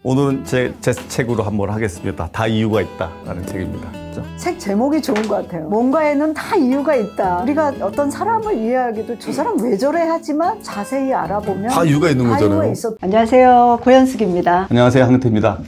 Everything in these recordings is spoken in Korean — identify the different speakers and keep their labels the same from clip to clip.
Speaker 1: 오늘은 제 책으로 한번 하겠습니다. 다 이유가 있다라는 책입니다.
Speaker 2: 책 제목이 좋은 것 같아요. 뭔가에는 다 이유가 있다. 우리가 어떤 사람을 이해하기도 저 사람 왜 저래 하지만 자세히 알아보면
Speaker 1: 다 이유가 있는 거잖아요.
Speaker 2: 안녕하세요. 고현숙입니다.
Speaker 1: 안녕하세요. 황태입니다.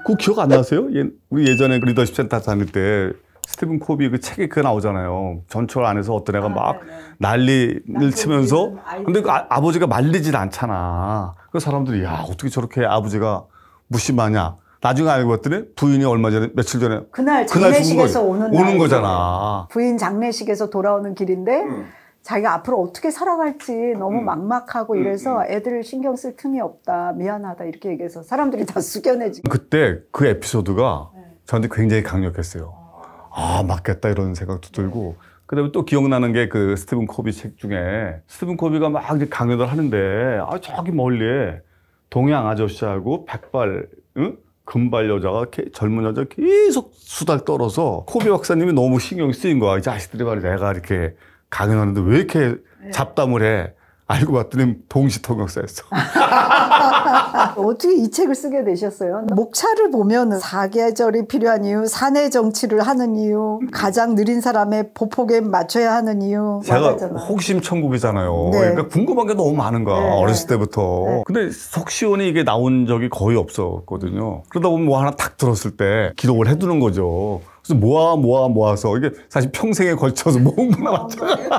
Speaker 1: 그거 기억 안 나세요? 우리 예전에 리더십 센터 다닐 때 스티븐 코비 그 책에 그거 나오잖아요. 전철 안에서 어떤 애가 막 난리를 치면서 근데 그 아버지가 말리진 않잖아. 그 사람들이 야 어떻게 저렇게 아버지가 무심하냐. 나중에 알고 봤더니 부인이 얼마 전에 며칠 전에
Speaker 2: 그날 장례식에서
Speaker 1: 오는 거잖아.
Speaker 2: 부인 장례식에서 돌아오는 길인데 자기가 앞으로 어떻게 살아갈지 너무 막막하고 이래서 애들 신경 쓸 틈이 없다. 미안하다 이렇게 얘기해서 사람들이 다 숙연해지고
Speaker 1: 그때 그 에피소드가 저한테 굉장히 강력했어요. 아 맞겠다 이런 생각도 들고 그다음에 또 기억나는 게 그 스티븐 코비 책 중에 스티븐 코비가 막 이렇게 강연을 하는데 저기 멀리에 동양 아저씨하고 백발 금발 여자가 젊은 여자 계속 수달 떨어서 코비 박사님이 너무 신경이 쓰인 거야. 이 자식들이 말이야 내가 이렇게 강연하는데 왜 이렇게 잡담을 해. 알고 봤더니 동시통역사였어.
Speaker 2: 어떻게 이 책을 쓰게 되셨어요? 목차를 보면 사계절이 필요한 이유, 사내 정치를 하는 이유, 가장 느린 사람의 보폭에 맞춰야 하는 이유.
Speaker 1: 제가
Speaker 2: 맞았잖아.
Speaker 1: 호기심 천국이잖아요.
Speaker 2: 네.
Speaker 1: 그러니까 궁금한 게 너무 많은 거야.
Speaker 2: 네.
Speaker 1: 어렸을 때부터.
Speaker 2: 네.
Speaker 1: 근데 속 시원히 이게 나온 적이 거의 없었거든요. 그러다 보면 뭐 하나 딱 들었을 때 기록을 해두는 거죠. 그래서 모아서 이게 사실 평생에 걸쳐서 모은 거나 마찬가지야.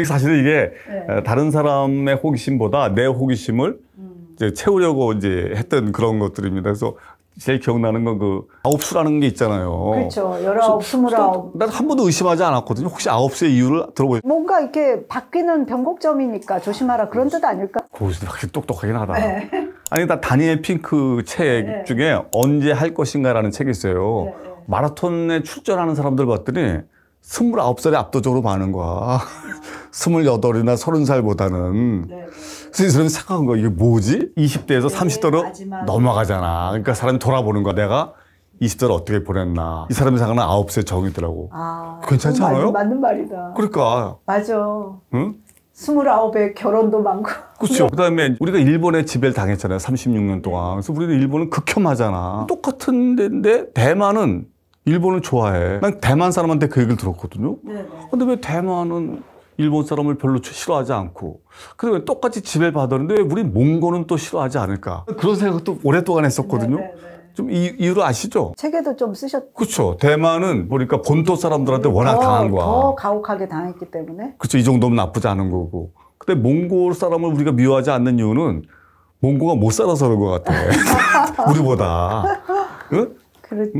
Speaker 1: 사실은 이게 다른 사람의 호기심보다 내 호기심을 이제 채우려고 이제 했던 그런 것들입니다. 그래서 제일 기억나는 건 그 아홉수라는 게 있잖아요.
Speaker 2: 그렇죠. 19, 29.
Speaker 1: 난 한 번도 의심하지 않았거든요. 혹시 아홉수의 이유를 들어보셨어요?
Speaker 2: 뭔가 이렇게 바뀌는 변곡점이니까 조심하라 그런 뜻 아닐까?
Speaker 1: 고수도 확실히 똑똑하긴 하다.
Speaker 2: 네.
Speaker 1: 아니, 나 다니엘 핑크 책 중에 언제 할 것인가라는 책이 있어요. 마라톤에 출전하는 사람들 봤더니 29살이 압도적으로 많은 거야. 28이나 30살보다는. 그래서 이 사람이 생각한 거야. 이게 뭐지? 20대에서 30대로 넘어가잖아. 그러니까 사람이 돌아보는 거야. 내가 20대를 어떻게 보냈나. 이 사람이 생각하는 9세 정이더라고. 괜찮지 않아요?
Speaker 2: 맞는 말이다.
Speaker 1: 그러니까.
Speaker 2: 맞아.
Speaker 1: 응?
Speaker 2: 29에 결혼도 많고.
Speaker 1: 그렇죠. 그다음에 우리가 일본에 지배를 당했잖아요. 36년 동안. 그래서 우리는 일본은 극혐하잖아. 똑같은 데인데 대만은 일본을 좋아해. 난 대만 사람한테 그 얘기를 들었거든요. 근데 왜 대만은 일본 사람을 별로 싫어하지 않고 근데 왜 똑같이 지배를 받았는데 왜 우리 몽골은 또 싫어하지 않을까. 그런 생각도 오랫동안 했었거든요. 좀 이유를 아시죠?
Speaker 2: 책에도 좀 쓰셨죠.
Speaker 1: 그렇죠. 대만은 보니까 본토 사람들한테 워낙 당한 거야.
Speaker 2: 더 가혹하게 당했기 때문에.
Speaker 1: 그렇죠. 이 정도면 나쁘지 않은 거고. 근데 몽골 사람을 우리가 미워하지 않는 이유는 몽고가 못 살아서 그런 것 같아. 우리보다. 응?
Speaker 2: 그렇죠.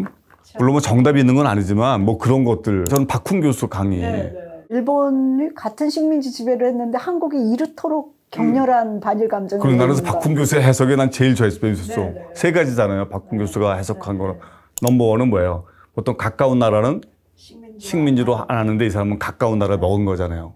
Speaker 1: 물론 뭐 정답이 있는 건 아니지만 뭐 그런 것들. 저는 박훈 교수 강의.
Speaker 2: 일본이 같은 식민지 지배를 했는데 한국이 이렇도록 격렬한 반일 감정이.
Speaker 1: 그런 나라에서 박훈 교수의 해석에 난 제일 좋아했었어. 세 가지잖아요. 박훈 교수가 해석한 거는. 넘버원은 뭐예요? 보통 가까운 나라는 식민지로 안 하는데 이 사람은 가까운 나라를 먹은 거잖아요.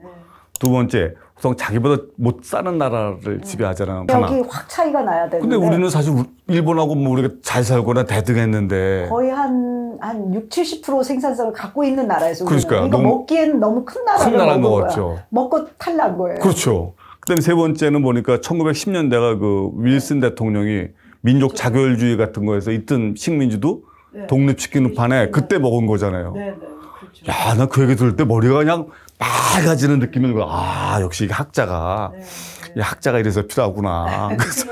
Speaker 1: 두 번째, 우선 자기보다 못 사는 나라를 지배하잖아요.
Speaker 2: 여기 확 차이가 나야 되는데.
Speaker 1: 근데 우리는 사실 일본하고 뭐 우리가 잘 살거나 대등했는데.
Speaker 2: 거의 한 60, 70% 생산성을 갖고 있는 나라에서.
Speaker 1: 그러니까.
Speaker 2: 이거 먹기엔 너무 큰 나라를
Speaker 1: 먹었죠.
Speaker 2: 먹고 탈난 거예요.
Speaker 1: 그렇죠. 그다음에 세 번째는 보니까 1910년대가 그 윌슨 대통령이 민족 자결주의 같은 거에서 있던 식민지도 독립시키는 판에 그때 먹은 거잖아요. 그렇죠. 야, 나 그 얘기 들을 때 머리가 그냥 맑아지는 느낌이 들고, 역시 이게 학자가 이래서 필요하구나. 그래서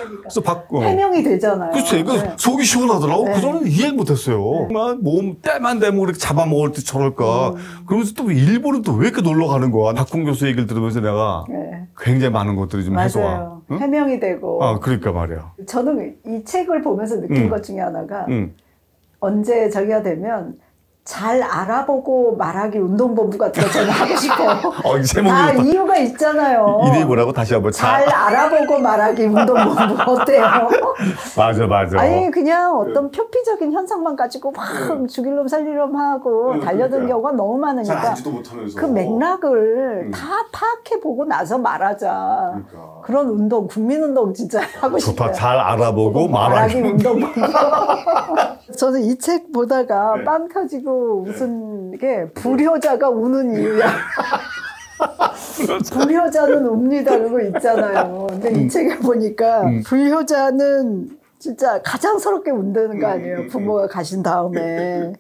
Speaker 2: 해명이 되잖아요.
Speaker 1: 그렇지. 속이 시원하더라고. 그전에는 이해 못했어요. 정말 몸 때만 되면 이렇게 잡아먹을 때 저럴까. 그러면서 또 일본은 또 왜 이렇게 놀러 가는 거야. 박훈 교수 얘기를 들으면서 내가 굉장히 많은 것들이 좀 해소가.
Speaker 2: 응? 해명이 되고.
Speaker 1: 그러니까 말이야.
Speaker 2: 저는 이 책을 보면서 느낀 것 중에 하나가 언제 저기가 되면 잘 알아보고 말하기 운동본부 같은 거 저는 하고 싶어요. 다 이유가 있잖아요.
Speaker 1: 이름이 뭐라고 다시 한번.
Speaker 2: 잘 알아보고 말하기 운동본부 어때요?
Speaker 1: 맞아.
Speaker 2: 아니 그냥 어떤 표피적인 현상만 가지고 막 죽일 놈 살릴 놈 하고 달려드는 경우가 너무 많으니까
Speaker 1: 잘 알지도 못하면서.
Speaker 2: 그 맥락을 다 파악해보고 나서 말하자. 그런 운동, 국민운동 진짜 하고 싶어요.
Speaker 1: 좋다. 잘 알아보고 말하기
Speaker 2: 운동본부. 저는 이 책 보다가 빵 터지고 무슨 게 불효자가 우는 이유야. 불효자는 웁니다 그거 있잖아요. 근데 이 책에 보니까 불효자는 진짜 가장 서럽게 운다는 거 아니에요. 부모가 가신 다음에.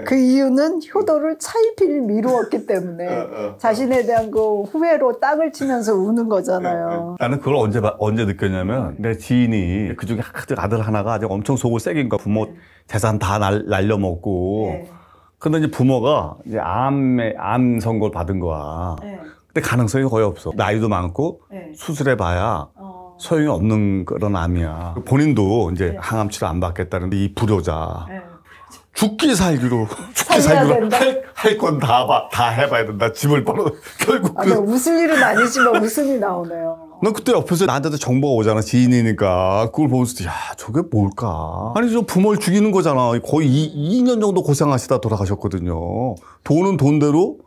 Speaker 2: 그 이유는 효도를 차일피일 미루었기 때문에 자신에 대한 그 후회로 땅을 치면서 우는 거잖아요.
Speaker 1: 나는 그걸 언제 느꼈냐면 내 지인이 그중에 아들 하나가 아주 엄청 속을 세긴 거 부모 재산 다 날려먹고 근데 이제 부모가 이제 암 선고를 받은 거야. 근데 가능성이 거의 없어. 나이도 많고 수술해봐야 소용이 없는 그런 암이야. 본인도 이제 항암 치료 안 받겠다는 이 불효자. 죽기 살기로 할 건 다 해봐야 된다. 집을 벌어 결국
Speaker 2: 웃을 일은 아니지만 웃음이 나오네요.
Speaker 1: 난 그때 옆에서 나한테도 정보가 오잖아. 지인이니까 그걸 보면서 야 저게 뭘까. 아니 저 부모를 죽이는 거잖아. 거의 2년 정도 고생하시다 돌아가셨거든요. 돈은 돈대로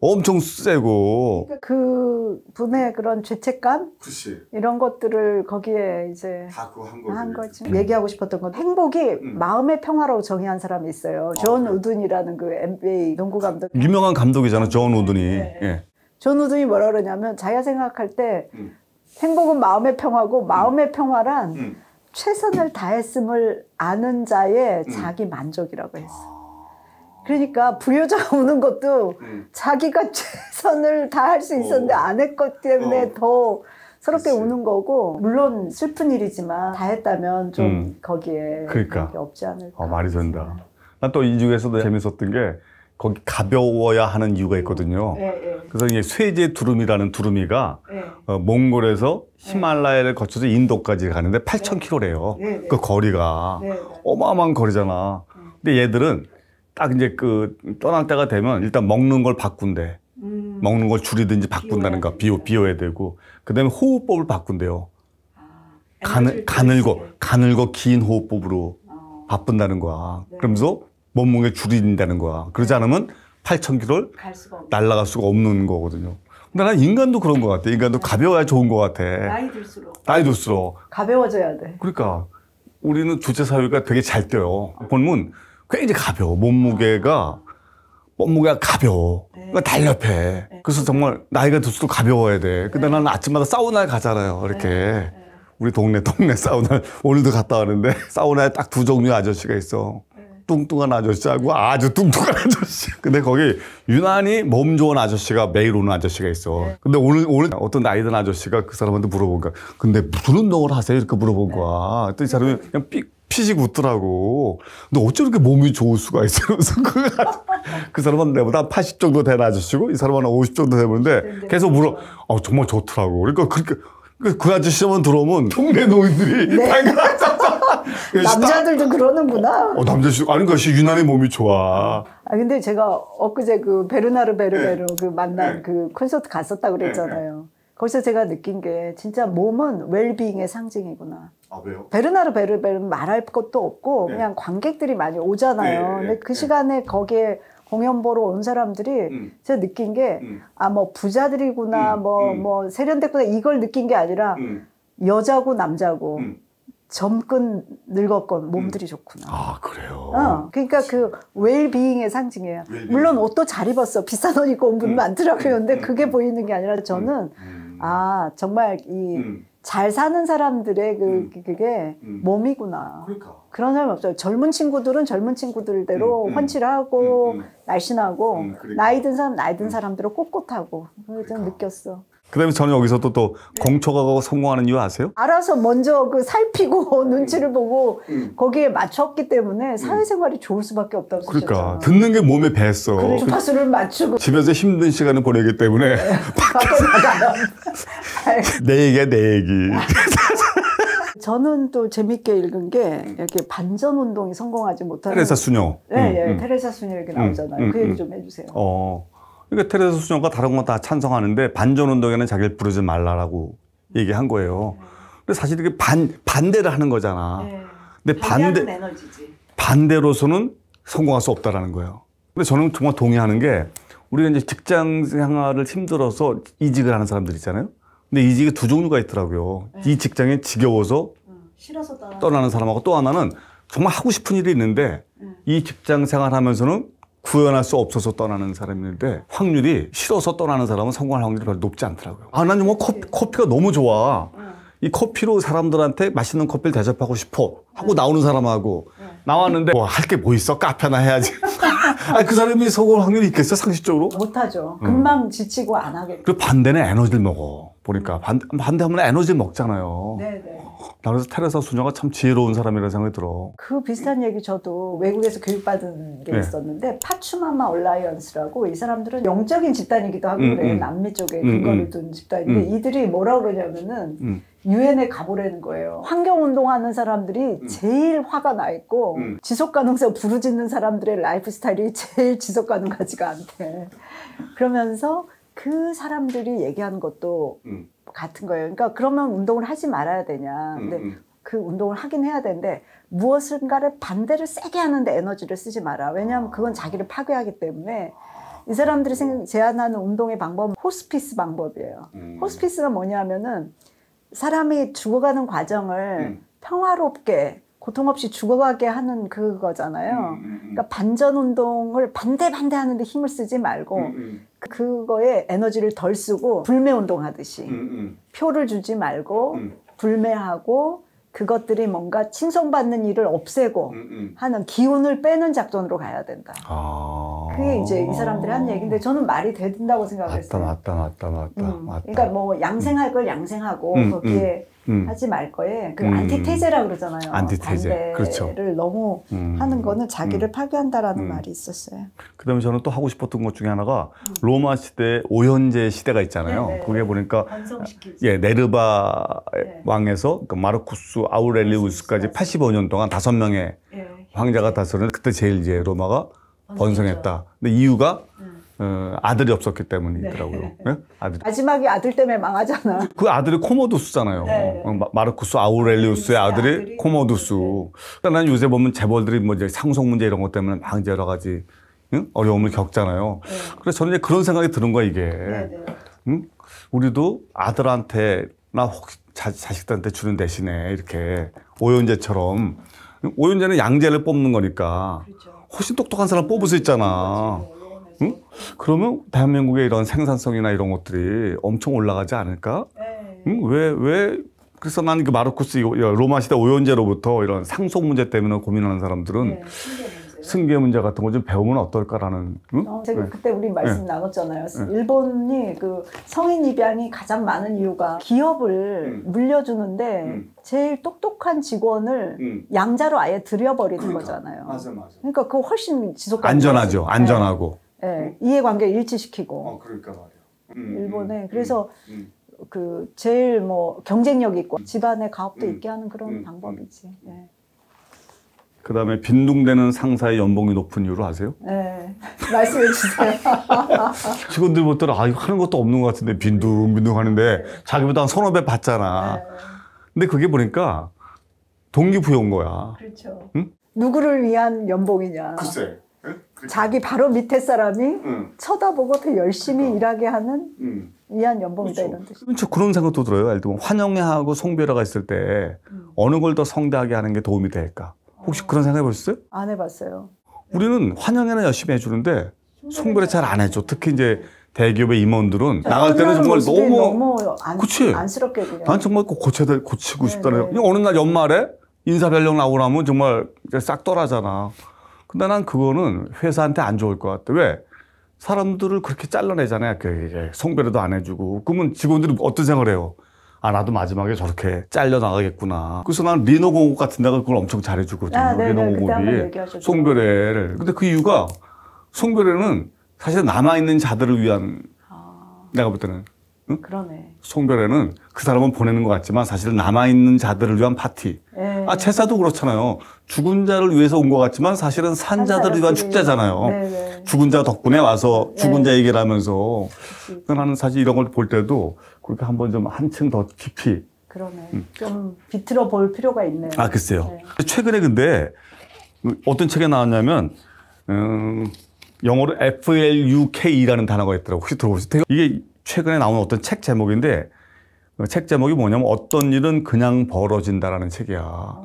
Speaker 1: 엄청 세고.
Speaker 2: 그 분의 그런 죄책감?
Speaker 1: 그치.
Speaker 2: 이런 것들을 거기에 이제
Speaker 1: 다 그거
Speaker 2: 한 거지. 얘기하고 싶었던 건 행복이 마음의 평화라고 정의한 사람이 있어요. 존 우든이라는 그 NBA 농구 감독.
Speaker 1: 유명한 감독이잖아. 존 우든이. 예.
Speaker 2: 존 우든이 뭐라 그러냐면 자기가 생각할 때 행복은 마음의 평화고 마음의 평화란 최선을 다했음을 아는 자의 자기 만족이라고 했어. 그러니까 불효자가 우는 것도 자기가 최선을 다할 수 있었는데 안 했기 때문에 더 서럽게 우는 거고 물론 슬픈 일이지만 다 했다면 좀 거기에
Speaker 1: 그러니까
Speaker 2: 없지 않을까.
Speaker 1: 말이 된다. 난 또 이 중에서도 재밌었던 게 거기 가벼워야 하는 이유가 있거든요. 그래서 이게 쇠제 두루미라는 두루미가 몽골에서 히말라야를 거쳐서 인도까지 가는데 8,000km래요. 그 거리가 어마어마한 거리잖아. 근데 얘들은 딱 이제 그 떠날 때가 되면 일단 먹는 걸 바꾼대. 먹는 걸 줄이든지 바꾼다는 거. 비워야 되고. 그 다음에 호흡법을 바꾼대요. 가늘고 긴 호흡법으로 바꾼다는 거야. 그러면서 몸무게 줄인다는 거야. 그러지 않으면 8,000km를 날아갈 수가 없는 거거든요. 근데 난 인간도 그런 것 같아. 인간도 가벼워야 좋은 것 같아. 나이 들수록.
Speaker 2: 가벼워져야 돼.
Speaker 1: 그러니까 우리는 주체 사회가 되게 잘 뛰어요. 보면 굉장히 가벼워. 몸무게가 가벼워. 그러니까 달렵해. 그래서 정말 나이가 들수록 가벼워야 돼. 근데 나는 아침마다 사우나에 가잖아요. 이렇게. 우리 동네 사우나 오늘도 갔다 왔는데 사우나에 딱 두 종류의 아저씨가 있어. 뚱뚱한 아저씨하고 아주 뚱뚱한 아저씨. 근데 거기 유난히 몸 좋은 아저씨가 매일 오는 아저씨가 있어. 근데 오늘 어떤 나이 든 아저씨가 그 사람한테 물어본 거야. 근데 무슨 운동을 하세요? 이렇게 물어본 거야. 그랬더니 이 사람이 그냥 피식 웃더라고. 근데 어쩜 이렇게 몸이 좋을 수가 있어? 그래서 그 사람은 내보다 80 정도 된 아저씨고 이 사람은 50 정도 되는데 계속 물어. 정말 좋더라고. 그러니까 그 아저씨만 들어오면 동네 노인들이
Speaker 2: 남자들도 그러는구나.
Speaker 1: 남자씨 아니 그러니까 유난히 몸이 좋아.
Speaker 2: 근데 제가 엊그제 그 베르나르 베르베르 그 만난 그 콘서트 갔었다 그랬잖아요. 거기서 제가 느낀 게 진짜 몸은 웰빙의 상징이구나.
Speaker 1: 왜요?
Speaker 2: 베르나르 베르베르는 말할 것도 없고 그냥 관객들이 많이 오잖아요. 근데 그 시간에 거기에 공연 보러 온 사람들이 제가 느낀 게 뭐 부자들이구나 뭐 세련됐구나 이걸 느낀 게 아니라 여자고 남자고 젊건 늙었건 몸들이 좋구나.
Speaker 1: 그래요?
Speaker 2: 그러니까 그 웰비잉의 상징이에요. 물론 옷도 잘 입었어. 비싼 옷 입고 온 분 많더라고요. 근데 그게 보이는 게 아니라 저는 정말 잘 사는 사람들의 그게 몸이구나. 그런 사람이 없어요. 젊은 친구들은 젊은 친구들대로 헌칠하고 날씬하고 나이 든 사람들은 꼿꼿하고 그걸 좀 느꼈어.
Speaker 1: 그다음에 저는 여기서 또 공초가고 성공하는 이유 아세요?
Speaker 2: 알아서 먼저 살피고 눈치를 보고 거기에 맞췄기 때문에 사회생활이 좋을 수밖에 없다고
Speaker 1: 그러니까 듣는 게 몸에 뱄어.
Speaker 2: 그래, 주파수를 맞추고
Speaker 1: 집에서 힘든 시간을 보내기 때문에 밖에 나가면 내 얘기야 내 얘기.
Speaker 2: 저는 또 재밌게 읽은 게 이렇게 반전 운동이 성공하지 못하는
Speaker 1: 테레사 수녀.
Speaker 2: 테레사 수녀 얘기 나오잖아요. 그 얘기 좀 해주세요.
Speaker 1: 그러니까 테레사 수녀가 다른 건 다 찬성하는데 반전 운동에는 자기를 부르지 말라라고 얘기한 거예요. 근데 사실 이게 반대를 하는 거잖아. 근데 반대로서는 성공할 수 없다라는 거예요. 근데 저는 정말 동의하는 게 우리가 이제 직장 생활을 힘들어서 이직을 하는 사람들 있잖아요. 근데 이직이 두 종류가 있더라고요. 이 직장에 지겨워서 떠나는 사람하고 또 하나는 정말 하고 싶은 일이 있는데 이 직장 생활하면서는 구현할 수 없어서 떠나는 사람이 있는데 확률이 싫어서 떠나는 사람은 성공할 확률이 별로 높지 않더라고요. 아, 난 정말 커피가 너무 좋아. 이 커피로 사람들한테 맛있는 커피를 대접하고 싶어 하고 나오는 사람하고 나왔는데 뭐 할 게 뭐 있어? 카페나 해야지. 아니, 그 사람이 성공할 확률이 있겠어? 상식적으로?
Speaker 2: 못하죠. 금방 지치고 안 하겠죠.
Speaker 1: 그 반대는 에너지를 먹어. 보니까 반대하면 에너지를 먹잖아요.
Speaker 2: 네네.
Speaker 1: 나 그래서 테레사 수녀가 참 지혜로운 사람이라는 생각이 들어.
Speaker 2: 그 비슷한 얘기 저도 외국에서 교육받은 게 있었는데 파추마마 얼라이언스라고 이 사람들은 영적인 집단이기도 하고 그래. 남미 쪽에 근거를 둔 집단인데 이들이 뭐라고 그러냐면은 유엔에 가보라는 거예요. 환경운동하는 사람들이 제일 화가 나 있고 지속가능성 부르짖는 사람들의 라이프 스타일이 제일 지속가능하지가 않대. 그러면서 그 사람들이 얘기하는 것도 같은 거예요. 그러니까 그러면 운동을 하지 말아야 되냐. 근데 그 운동을 하긴 해야 되는데 무엇인가를 반대를 세게 하는데 에너지를 쓰지 마라. 왜냐하면 그건 자기를 파괴하기 때문에 이 사람들이 제안하는 운동의 방법은 호스피스 방법이에요. 호스피스가 뭐냐면은 사람이 죽어가는 과정을 평화롭게 고통 없이 죽어가게 하는 그거잖아요. 그러니까 반전 운동을 반대하는데 힘을 쓰지 말고 그거에 에너지를 덜 쓰고 불매 운동 하듯이 표를 주지 말고 불매하고 그것들이 뭔가 칭송받는 일을 없애고 하는 기운을 빼는 작전으로 가야 된다. 그게 이제 이 사람들이 한 얘기인데 저는 말이 된다고 생각했어요.
Speaker 1: 맞다.
Speaker 2: 그러니까 뭐 양생할 걸 양생하고 거기에 하지 말 거에 그 안티테제라 그러잖아요.
Speaker 1: 안티테제.
Speaker 2: 반대를
Speaker 1: 그렇죠.
Speaker 2: 너무 하는 거는 자기를 파괴한다라는 말이 있었어요.
Speaker 1: 그다음에 저는 또 하고 싶었던 것 중에 하나가 로마 시대 오현제 시대가 있잖아요.
Speaker 2: 네네.
Speaker 1: 그게 보니까
Speaker 2: 완성시키지.
Speaker 1: 네르바 왕에서 그 마르쿠스 아우렐리우스까지 85년 동안 5명의 황제가 다스렸는데 그때 제일 이제 로마가 번성했다. 근데 이유가 아들이 없었기 때문이더라고요. 네?
Speaker 2: 마지막에 아들 때문에 망하잖아.
Speaker 1: 그 아들이 코모두스잖아요.
Speaker 2: 네.
Speaker 1: 마르쿠스 아우렐리우스의 아들이 코모두스. 그러니까 난 요새 보면 재벌들이 뭐 이제 상속 문제 이런 것 때문에 막 이제 여러 가지 어려움을 겪잖아요. 그래서 저는 이제 그런 생각이 드는 거야, 이게. 우리도 아들한테나 혹시 자식들한테 주는 대신에 이렇게 오연제처럼 오연제는 양제를 뽑는 거니까 훨씬 똑똑한 사람 뽑을 수 있잖아. 응? 그러면 대한민국의 이런 생산성이나 이런 것들이 엄청 올라가지 않을까? 응? 왜? 그래서 나는 그 마르쿠스 로마 시대 오연제로부터 이런 상속 문제 때문에 고민하는 사람들은 승계 문제 같은 거 좀 배우면 어떨까라는. 응?
Speaker 2: 제가 그때 우리 말씀 나눴잖아요. 일본이 그 성인 입양이 가장 많은 이유가 기업을 물려주는데 제일 똑똑한 직원을 양자로 아예 들여버리는 거잖아요.
Speaker 1: 맞아.
Speaker 2: 그러니까 그거 훨씬 지속
Speaker 1: 안전하죠. 안전하고.
Speaker 2: 이해관계 일치시키고.
Speaker 1: 그러니까 말이야.
Speaker 2: 일본에 그래서 그 제일 뭐 경쟁력 있고 집안의 가업도 있게 하는 그런 방법이지.
Speaker 1: 그다음에 빈둥대는 상사의 연봉이 높은 이유를 아세요?
Speaker 2: 네, 말씀해 주세요.
Speaker 1: 직원들 볼 때는 이거 하는 것도 없는 것 같은데 빈둥빈둥 하는데 자기보다 한 서너 배 받잖아. 근데 그게 보니까 동기부여인 거야.
Speaker 2: 그렇죠.
Speaker 1: 응?
Speaker 2: 누구를 위한 연봉이냐.
Speaker 1: 글쎄.
Speaker 2: 자기 바로 밑에 사람이 쳐다보고 더 열심히 일하게 하는 위한 연봉이다. 이런 뜻이.
Speaker 1: 그렇죠. 그런 생각도 들어요. 예를 들면 환영회하고 송별회가 있을 때 어느 걸 더 성대하게 하는 게 도움이 될까? 혹시 그런 생각 해보셨어요?
Speaker 2: 안 해봤어요.
Speaker 1: 우리는 환영회는 열심히 해주는데 송별회 잘 안 해줘. 특히 이제 대기업의 임원들은 나갈 때는 정말 너무
Speaker 2: 안쓰럽게 그냥.
Speaker 1: 난 정말 꼭 고치고 싶다는. 어느 날 연말에 인사변령 나오고 나면 정말 싹 떠나잖아. 근데 난 그거는 회사한테 안 좋을 것 같아. 왜? 사람들을 그렇게 잘라내잖아요. 송별회도 안 해주고. 그러면 직원들이 어떤 생각을 해요? 나도 마지막에 저렇게 잘려나가겠구나. 그래서 난 리노공업 같은 데가 그걸 엄청 잘해주거든요. 리노공업이 송별회를. 근데 그 이유가 송별회는 사실 남아있는 자들을 위한 내가 볼 때는
Speaker 2: 그러네.
Speaker 1: 송별회는 그 사람은 보내는 것 같지만 사실 남아있는 자들을 위한 파티. 제사도 그렇잖아요. 죽은 자를 위해서 온 것 같지만 사실은 산 자들을 위한 축제잖아요. 죽은 자 덕분에 와서 죽은 자 얘기를 하면서. 나는 사실 이런 걸 볼 때도 그렇게 한번 좀 한층 더 깊이.
Speaker 2: 그러네. 좀 비틀어 볼 필요가 있네요.
Speaker 1: 글쎄요. 최근에 근데 어떤 책에 나왔냐면 영어로 FLUK라는 단어가 있더라고요. 혹시 들어보셨어요? 이게 최근에 나온 어떤 책 제목인데 책 제목이 뭐냐면 어떤 일은 그냥 벌어진다라는 책이야.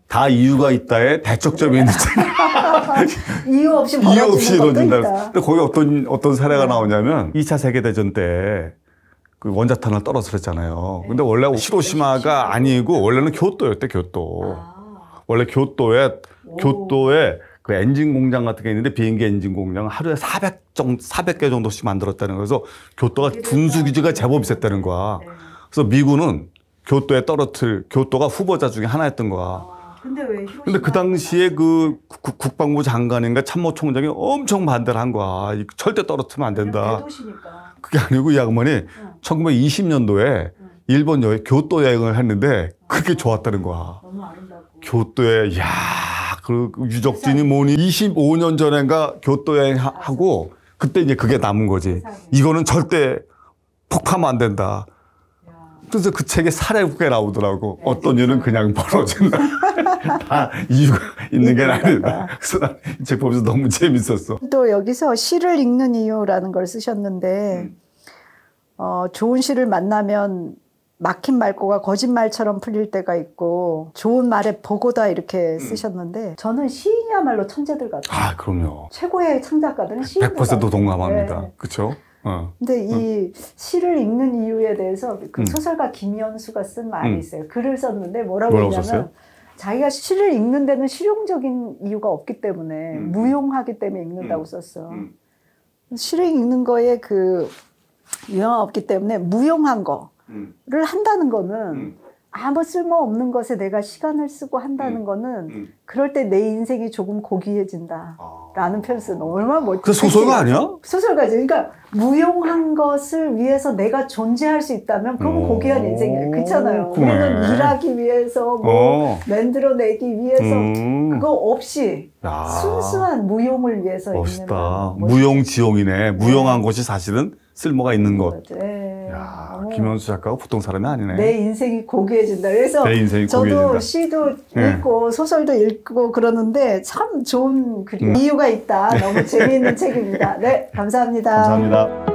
Speaker 1: 다 이유가 있다에 대척점이 있는 책.
Speaker 2: 이유 없이
Speaker 1: 이유 없이
Speaker 2: 벌어지는 것도
Speaker 1: 이루어진다.
Speaker 2: 있다.
Speaker 1: 근데 거기 어떤 사례가 나오냐면 2차 세계대전 때 그 원자탄을 떨어뜨렸잖아요. 근데 원래 히로시마가 아니고 원래는 교토였대, 교토. 원래 교토에 그 엔진 공장 같은 게 있는데 비행기 엔진 공장 하루에 400개 정도씩 만들었다는 거예요. 그래서 교토가 군수기지가 제법 있었다는 거야. 그래서 미군은 교토가 후보자 중에 하나였던 거야. 근데 그 당시에 그 국방부 장관인가 참모총장이 엄청 반대를 한 거야. 절대 떨어뜨리면 안 된다.
Speaker 2: 대도시니까.
Speaker 1: 그게 아니고 이 양반이 1920년도에 일본 교토 여행을 했는데 그게 좋았다는 거야.
Speaker 2: 너무 아름답고.
Speaker 1: 교토에 그 유적지니 뭐니 25년 전인가 교토 여행하고 그때 이제 그게 남은 거지. 이거는 절대 폭파하면 안 된다. 그래서 그 책에 사례가 나오더라고. 어떤 일은 그냥 벌어진다. 다 이유가 있는 게 아니다. 그래서 난 이 책 보면서 너무 재밌었어.
Speaker 2: 또 여기서 시를 읽는 이유라는 걸 쓰셨는데 좋은 시를 만나면 막힌 말고가 거짓말처럼 풀릴 때가 있고 좋은 말에 복고다 이렇게 쓰셨는데 저는 시인이야말로 천재들 같아요.
Speaker 1: 아, 그럼요.
Speaker 2: 최고의 창작가들은 시인들
Speaker 1: 100% 동감합니다.
Speaker 2: 네.
Speaker 1: 그렇죠?
Speaker 2: 근데 이 시를 읽는 이유에 대해서 그 소설가 김연수가 쓴 말이 있어요. 글을 썼는데 뭐라고 했냐면
Speaker 1: 썼어요?
Speaker 2: 자기가 시를 읽는 데는 실용적인 이유가 없기 때문에 무용하기 때문에 읽는다고 썼어. 시를 읽는 거에 그 유형이 없기 때문에 무용한 거를 한다는 거는 아무 쓸모없는 것에 내가 시간을 쓰고 한다는 거는 그럴 때 내 인생이 조금 고귀해진다라는 표현을 쓰는 얼마나 멋지지.
Speaker 1: 그 소설가 아니야?
Speaker 2: 소설가지. 그러니까 무용한 것을 위해서 내가 존재할 수 있다면 그건 고귀한 인생이에요. 그렇잖아요. 우리는 일하기 위해서 뭐 만들어내기 위해서 그거 없이 순수한 무용을 위해서
Speaker 1: 멋있다. 무용지용이네. 무용한 것이 사실은 쓸모가 있는 것. 야, 김연수 작가가 보통 사람이 아니네.
Speaker 2: 내 인생이 고귀해진다. 그래서
Speaker 1: 내 인생이
Speaker 2: 저도
Speaker 1: 고귀해진다.
Speaker 2: 시도 읽고 소설도 읽고 그러는데 참 좋은 글이 이유가 있다. 너무 재미있는 책입니다. 네, 감사합니다.
Speaker 1: 감사합니다.